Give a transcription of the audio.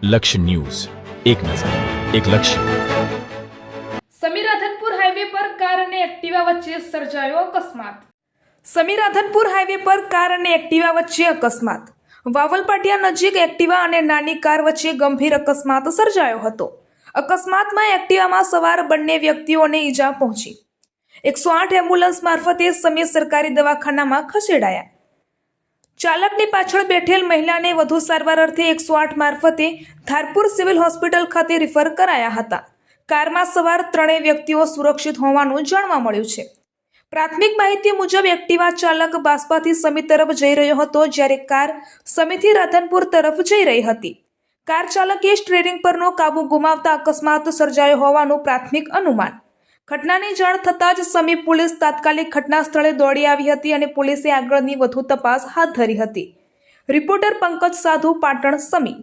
लक्ष्य न्यूज, एक नजर, एक लक्ष्य। સમીરાધનપુર હાઈવે પર કાર અને એક્ટિવા વચ્ચે સર્જાયો અકસ્માત। સમીરાધનપુર હાઈવે પર કાર અને એક્ટિવા વચ્ચે અકસ્માત। વાવલપાટિયા નજીક એક્ટિવા અને નાની કાર વચ્ચે ગંભીર અકસ્માત સર્જાયો હતો। અકસ્માતમાં એક્ટિવામાં સવાર બંને વ્યક્તિઓને ઈજા પહોંચી। 108 એમ્બ્યુલન્સ મારફતે સમી સરકારી દવાખાનામાં ખસેડાયા। ચાલકની પાછળ બેઠેલ મહિલાને વધુ સારવાર અર્થે 108 મારફતે ધારપુર સિવિલ હોસ્પિટલ ખાતે રિફર કરાયા હતા। કારમાં સવાર ત્રણેય વ્યક્તિઓ સુરક્ષિત હોવાનું જાણવા મળ્યું છે। પ્રાથમિક માહિતી મુજબ એક્ટિવા ચાલક બાસ્પાથી સમી તરફ જઈ રહ્યો હતો, જ્યારે કાર સમીથી રાધનપુર તરફ જઈ રહી હતી। કાર ચાલકે સ્ટીયરિંગ પરનો કાબુ ગુમાવતા અકસ્માત સર્જાયો હોવાનું પ્રાથમિક અનુમાન। ઘટનાની જાણ થતાં જ સમી પોલીસ તાત્કાલિક ઘટના સ્થળે દોડી આવી હતી અને પોલીસે આગળની વધુ તપાસ હાથ ધરી હતી। રિપોર્ટર પંકજ સાધુ, પાટણ, સમી।